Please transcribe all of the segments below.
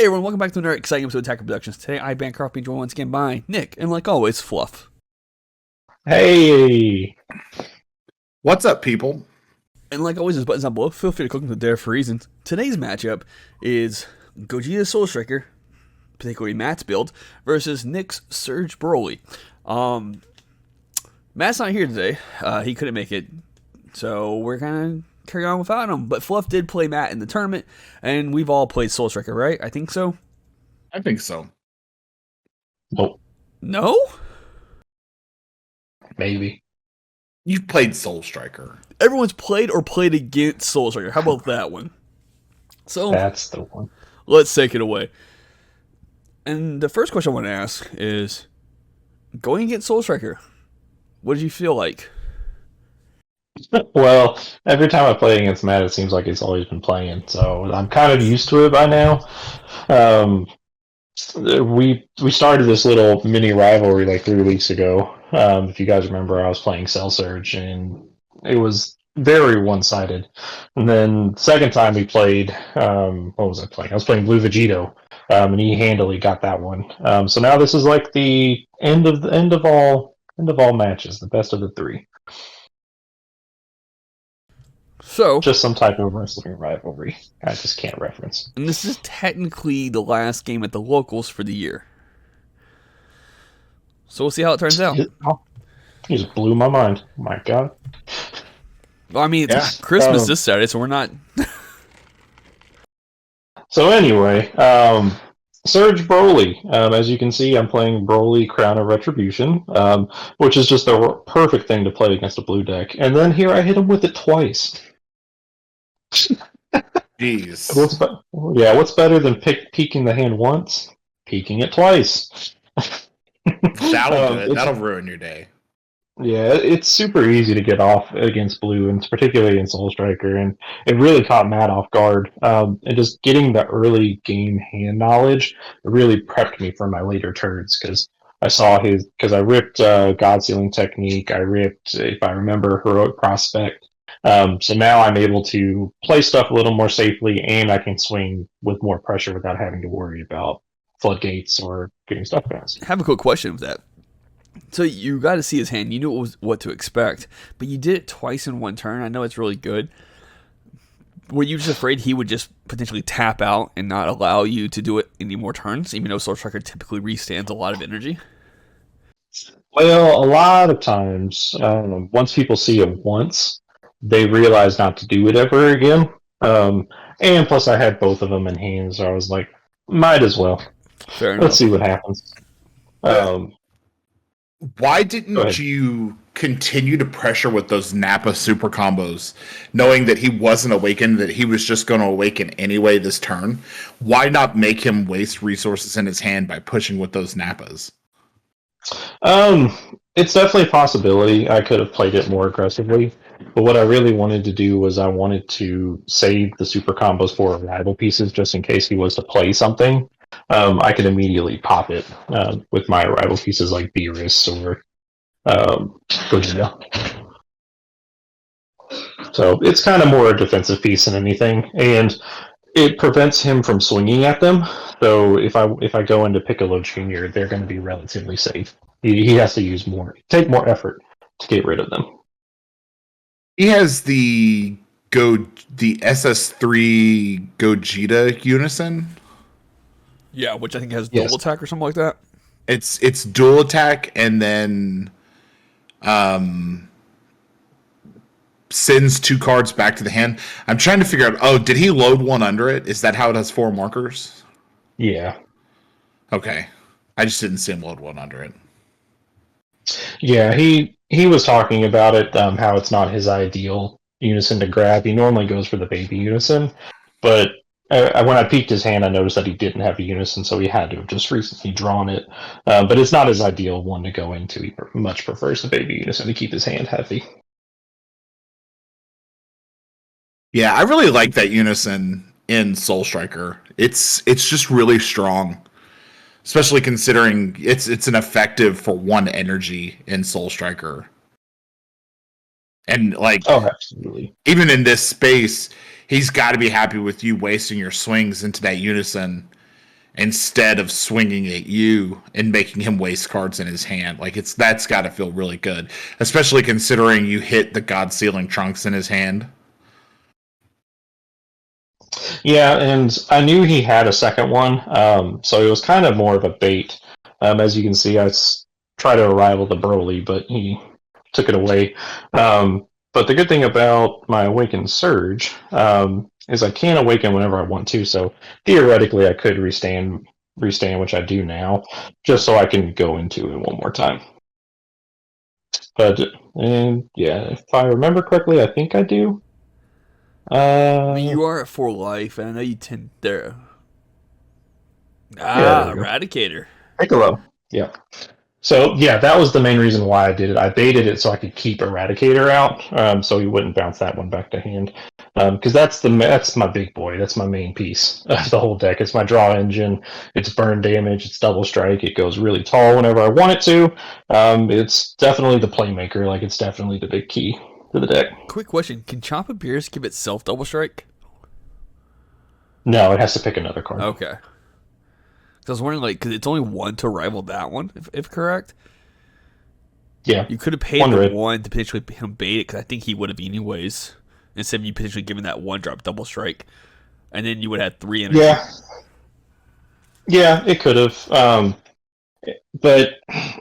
Hey everyone, welcome back to another exciting episode of Attacker Productions. Today, I, Bancroft, being joined once again by Nick, and like always, Fluff. Hey, What's up, people? And like always, there's buttons down below. Feel free to click them there for reasons. Today's matchup is Gogeta's Soul Striker, particularly Matt's build, versus Nick's Surge Broly. Matt's not here today. He couldn't make it, so we're kind of carrying on without him. But Fluff did play Matt in the tournament, and we've all played Soul Striker, right? I think so. I think so. nope, No? maybe. You've played Soul Striker. Everyone's played or played against Soul Striker. How about that one? So That's the one. let's take it away. And the first question I want to ask is, going against Soul Striker, what did you feel like? Well, every time I play against Matt, it seems like he's always been playing, so I'm kind of used to it by now. Um, we started this little mini rivalry like 3 weeks ago. If you guys remember, I was playing Cell Surge, and it was very one-sided. And then second time we played, what was I playing? I was playing Blue Vegito, and he handily got that one. So now this is like the end of all matches, the best of the three. So, Just some type of wrestling rivalry. I just can't reference. and this is technically the last game at the locals for the year. So we'll see how it turns out. He just blew my mind. My God. Well, I mean, it's Yeah. Christmas this Saturday, so we're not. So anyway, Surge Broly. As you can see, I'm playing Broly Crown of Retribution, which is just the perfect thing to play against a blue deck. And then here I hit him with it twice. Jeez. What's better than peeking the hand once? Peeking it twice. That'll do it. it's- That'll ruin your day. Yeah, it's super easy to get off against blue, and particularly in Soul Striker, and it really caught Matt off guard. And just getting the early game hand knowledge really prepped me for my later turns, because I ripped God Sealing Technique, I ripped, if I remember, Heroic Prospect. So now I'm able to play stuff a little more safely, and I can swing with more pressure without having to worry about floodgates or getting stuff fast. I have a quick question with that. So you got to see his hand. You knew what to expect, but you did it twice in one turn. I know it's really good. Were you just afraid he would just potentially tap out and not allow you to do it any more turns, even though Soul Striker typically restands a lot of energy? Well, a lot of times, once people see it once, they realize not to do it ever again. And plus, I had both of them in hand, so I was like, might as well. Fair enough. Let's see what happens. Why Go didn't ahead. you continue to pressure with those Nappa super combos, knowing that he wasn't awakened, that he was just going to awaken anyway this turn? Why not make him waste resources in his hand by pushing with those Nappas? It's definitely a possibility. I could have played it more aggressively, but what I really wanted to do was I wanted to save the super combos for rival pieces, just in case he was to play something. I could immediately pop it with my rival pieces like Beerus or Gogeta. So it's kind of more a defensive piece than anything, and it prevents him from swinging at them. So if I go into Piccolo Junior, they're going to be relatively safe. He has to take more effort to get rid of them. He has the SS3 Gogeta Unison. Yeah, which I think has Yes. double attack or something like that. It's dual attack and then sends 2 cards back to the hand. I'm trying to figure out. Oh, did he load one under it? Is that how it has 4 markers? Yeah, Okay, I just didn't see him load one under it. yeah. He was talking about it, how it's not his ideal unison to grab. He normally goes for the baby unison, but when I peeked his hand, I noticed that he didn't have a unison, so he had to have just recently drawn it. But it's not his ideal one to go into. He much prefers the baby unison to keep his hand heavy. Yeah, I really like that unison in Soul Striker. It's just really strong, especially considering it's an effective for 1 energy in Soul Striker. And like, Oh, absolutely. even in this space, he's got to be happy with you wasting your swings into that unison instead of swinging at you and making him waste cards in his hand. Like that's got to feel really good, especially considering you hit the God Sealing Trunks in his hand. Yeah, and I knew he had a second one, so it was kind of more of a bait. As you can see, tried to rival the Broly, but he took it away. But the good thing about my Awakened Surge is I can awaken whenever I want to, so theoretically I could restand, which I do now, just so I can go into it one more time. But, and yeah, if I remember correctly, I think I do. I mean, you are at 4 life, and I know you tend there. Yeah, there we go. Eradicator. Piccolo. Yeah. So yeah, that was the main reason why I did it. I baited it so I could keep Eradicator out, so he wouldn't bounce that one back to hand. Because that's my big boy. That's my main piece of the whole deck. It's my draw engine. It's burn damage. It's double strike. It goes really tall whenever I want it to. It's definitely the playmaker. Like it's definitely the big key to the deck. Quick question: can Champa Beers give itself double strike? No, it has to pick another card. Okay. So I was wondering, like, because it's only one to rival that one, if correct. Yeah. You could have paid one to potentially him bait it, because I think he would have anyways, instead of you potentially giving that one drop double strike, and then you would have had 3 energy. Yeah. Yeah, it could have. But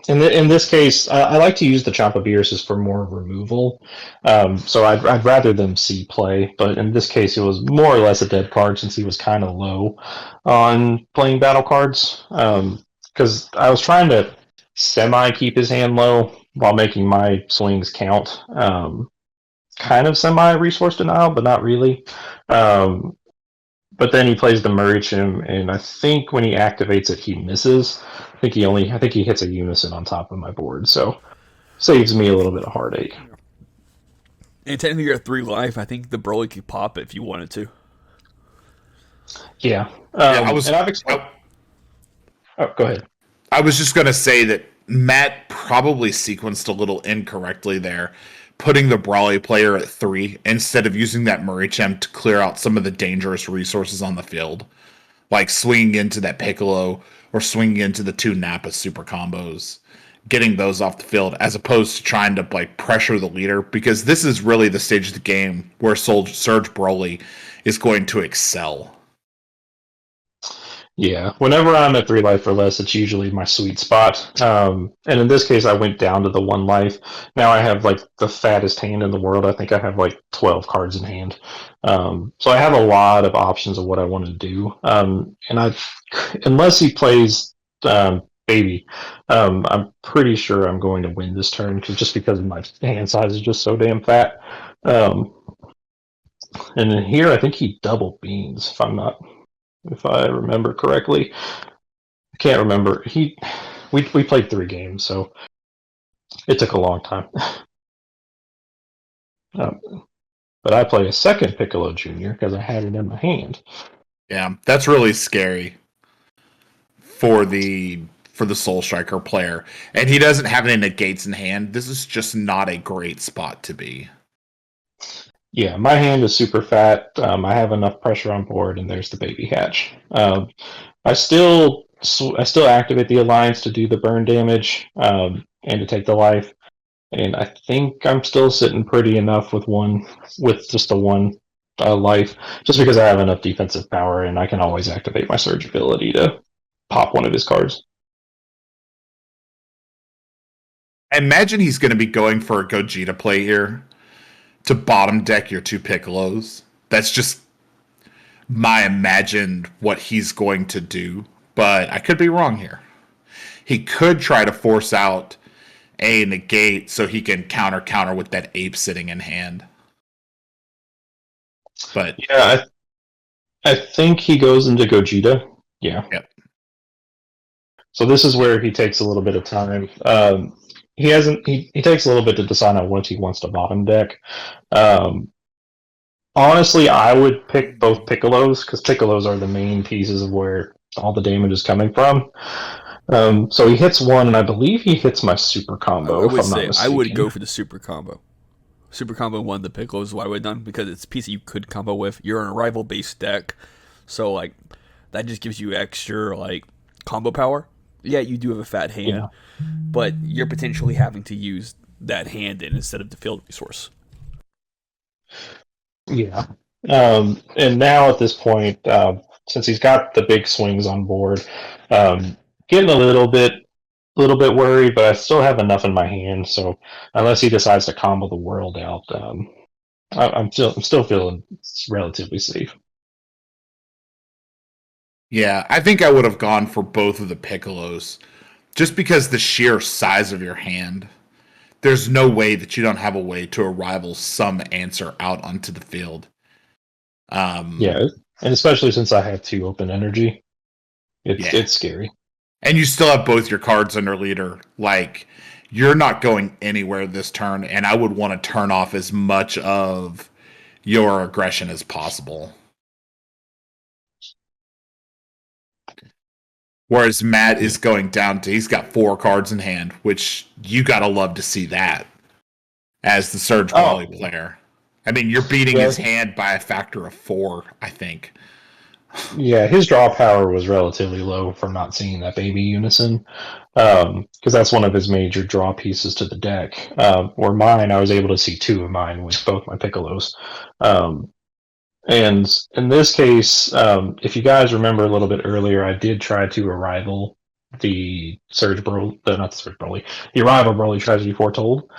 in this case, I like to use the Champa Beers for more removal. So I'd rather them see play. But in this case, it was more or less a dead card since he was kind of low on playing battle cards. Because I was trying to semi keep his hand low while making my swings count. Kind of semi resource denial, but not really. But then he plays the Murichim, and I think when he activates it, he misses. I think he hits a unison on top of my board, so saves me a little bit of heartache. And technically, you're at 3 life. I think the Broly could pop it if you wanted to. Yeah, Oh, go ahead. I was just going to say that Matt probably sequenced a little incorrectly there, putting the Brawly player at 3 instead of using that Murray-Chem to clear out some of the dangerous resources on the field, like swinging into that Piccolo or swinging into the 2 Nappa super combos, getting those off the field, as opposed to trying to like pressure the leader, because this is really the stage of the game where Surge Broly is going to excel. Yeah, whenever I'm at 3 life or less, it's usually my sweet spot. And in this case, I went down to the 1 life. Now I have like the fattest hand in the world. I think I have like 12 cards in hand. So I have a lot of options of what I want to do. And unless he plays Baby, I'm pretty sure I'm going to win this turn just because my hand size is just so damn fat. And then here, I think he double beans, if I remember correctly. I can't remember. We played 3 games, so it took a long time. But I play a second Piccolo Jr. because I had it in my hand. Yeah, that's really scary for the Soul Striker player. And he doesn't have any negates in hand. This is just not a great spot to be. Yeah, my hand is super fat. I have enough pressure on board, and there's the baby hatch. I still activate the alliance to do the burn damage and to take the life, and I think I'm still sitting pretty enough with just the 1 life, just because I have enough defensive power, and I can always activate my surge ability to pop one of his cards. I imagine he's going to be going for a Gogeta play here to bottom deck your 2 Piccolos. That's just my imagined what he's going to do, but I could be wrong here. He could try to force out a negate so he can counter with that ape sitting in hand. But yeah, I think he goes into Gogeta. Yeah. Yep. So this is where he takes a little bit of time. He takes a little bit to decide on what he wants to bottom deck. Honestly, I would pick both Piccolos because Piccolos are the main pieces of where all the damage is coming from. So he hits 1, and I believe he hits my super combo. I would go for the super combo. Super combo 1, the Piccolo is what I would have done, because it's a piece that you could combo with. You're in a rival based deck, so like that just gives you extra like combo power. Yeah, you do have a fat hand, Yeah. but you're potentially having to use that hand in instead of the field resource. Yeah. And now at this point, since he's got the big swings on board, getting a little bit worried, but I still have enough in my hand. So unless he decides to combo the world out, I'm still feeling relatively safe. Yeah, I think I would have gone for both of the Piccolos just because the sheer size of your hand. There's no way that you don't have a way to arrival some answer out onto the field. Yeah, and especially since I have 2 open energy, it's Yeah. it's scary. And you still have both your cards under leader. Like, you're not going anywhere this turn, and I would want to turn off as much of your aggression as possible. Whereas Matt is going down to, he's got 4 cards in hand, which you gotta love to see that as the Surge Brawly player. I mean, you're beating his hand by a factor of 4, I think. Yeah, his draw power was relatively low from not seeing that baby unison, because that's one of his major draw pieces to the deck. Where mine, I was able to see 2 of mine with both my Piccolos. And in this case, if you guys remember a little bit earlier, I did try to arrival the Surge Broly, not the Surge Broly, the Arrival Broly Tragedy Foretold.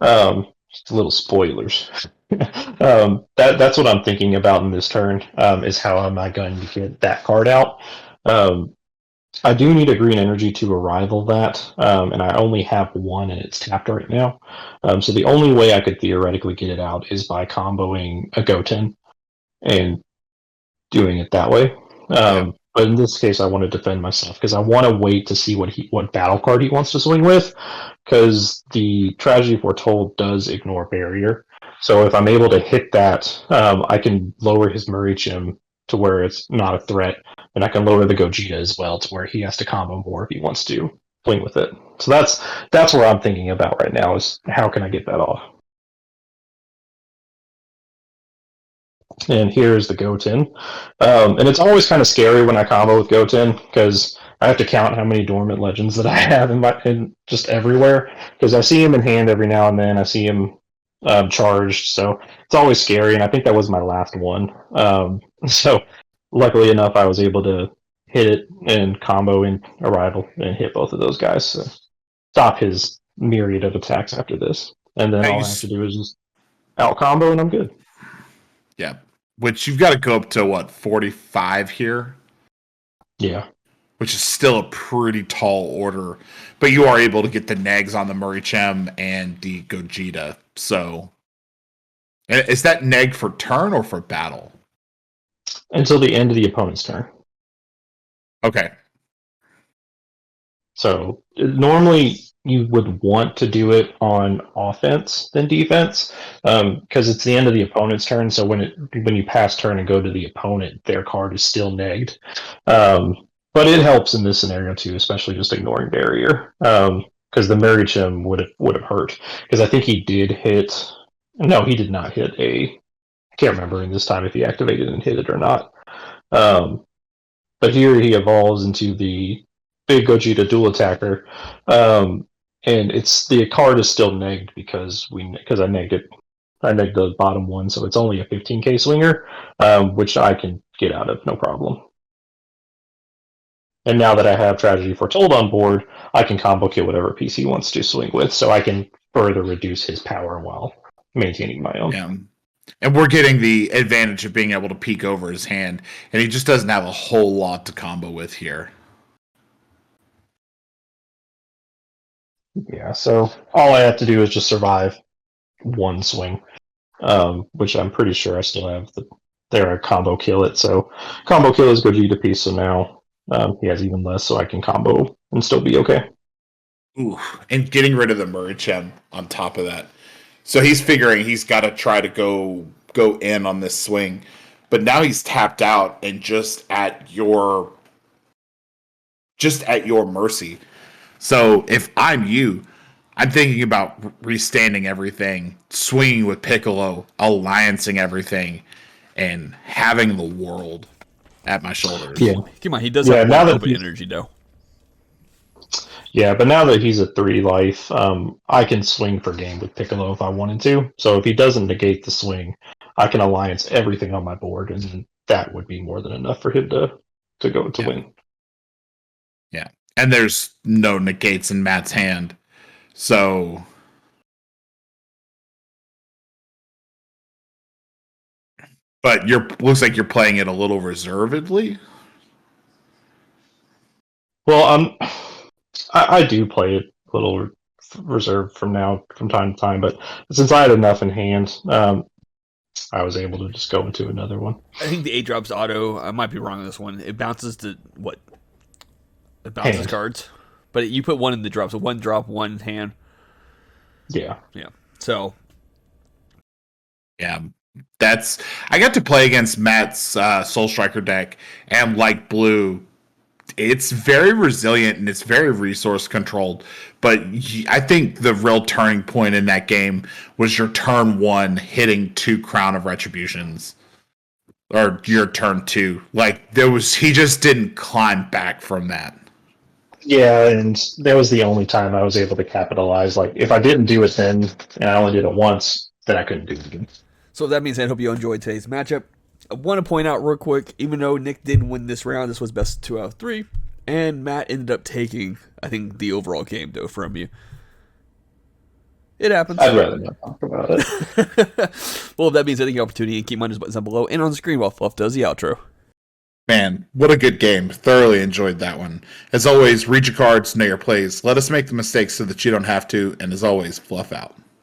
Just a little spoilers. That's what I'm thinking about in this turn. Is how am I going to get that card out? I do need a green energy to arrival that, and I only have 1, and it's tapped right now. So the only way I could theoretically get it out is by comboing a Goten and doing it that way. But in this case, I want to defend myself because I want to wait to see what battle card he wants to swing with, because the Tragedy Foretold does ignore barrier. So if I'm able to hit that, I can lower his Murichim to where it's not a threat, and I can lower the Gogeta as well to where he has to combo more if he wants to swing with it. So that's where I'm thinking about right now is how can I get that off. And here's the Goten. And it's always kind of scary when I combo with Goten because I have to count how many dormant legends that I have in just everywhere. Because I see him in hand every now and then. I see him charged, so it's always scary. And I think that was my last one. So luckily enough, I was able to hit it and combo in Arrival and hit both of those guys. So stop his myriad of attacks after this. And then all I have to do is just out combo and I'm good. Yeah. Which you've got to go up to, what, 45 here? Yeah. Which is still a pretty tall order. But you are able to get the negs on the Murichim and the Gogeta. So, is that neg for turn or for battle? Until the end of the opponent's turn. Okay. So normally you would want to do it on offense than defense, because it's the end of the opponent's turn. So when you pass turn and go to the opponent, their card is still negged. But it helps in this scenario too, especially just ignoring barrier, because the Murichim would have hurt. Because I think he did hit. No, he did not hit a. I can't remember in this time if he activated and hit it or not. But here he evolves into the big Gogeta dual attacker, and it's the card is still negged because I negged it. I negged the bottom one, so it's only a 15k swinger, which I can get out of no problem. And now that I have Tragedy Foretold on board, I can combo kill whatever piece he wants to swing with, so I can further reduce his power while maintaining my own. Yeah. And we're getting the advantage of being able to peek over his hand, and he just doesn't have a whole lot to combo with here. Yeah, so all I have to do is just survive one swing, which I'm pretty sure I still have there. Combo kill it, so combo kill is Gogeta piece. So now he has even less, so I can combo and still be okay. Ooh, and getting rid of the Murichim on top of that. So he's figuring he's got to try to go in on this swing, but now he's tapped out and just at your mercy. So if I'm you, I'm thinking about restanding everything, swinging with Piccolo, alliancing everything, and having the world. at my shoulders. Yeah. Come on, he does Yeah, have now one that open he's- energy though. Yeah, but now that he's a 3 life, I can swing for game with Piccolo if I wanted to. So if he doesn't negate the swing, I can alliance everything on my board, and that would be more than enough for him to go to win. Yeah. And there's no negates in Matt's hand. So but looks like you're playing it a little reservedly. Well, I do play it a little reserved from time to time, but since I had enough in hand, I was able to just go into another one. I think the 8 drops auto. I might be wrong on this one. It bounces to what? It bounces Hand. cards, but you put one in the drop, so 1 drop, 1 hand. Yeah. Yeah. So Yeah. I got to play against Matt's Soul Striker deck, and like blue, it's very resilient and it's very resource controlled. But I think the real turning point in that game was your turn 1 hitting 2 Crown of Retributions, or your turn 2. Like he just didn't climb back from that. Yeah, and that was the only time I was able to capitalize. Like, if I didn't do it then, and I only did it once, then I couldn't do it again. So that means I hope you enjoyed today's matchup. I want to point out real quick, even though Nick didn't win this round, this was best 2 out of 3, and Matt ended up taking, I think, the overall game, though, from you. It happens. I'd rather not talk about it. Well, that means I think your opportunity, and keep minus buttons down below and on the screen while Fluff does the outro. Man, what a good game. Thoroughly enjoyed that one. As always, read your cards, know your plays. Let us make the mistakes so that you don't have to, and as always, Fluff out.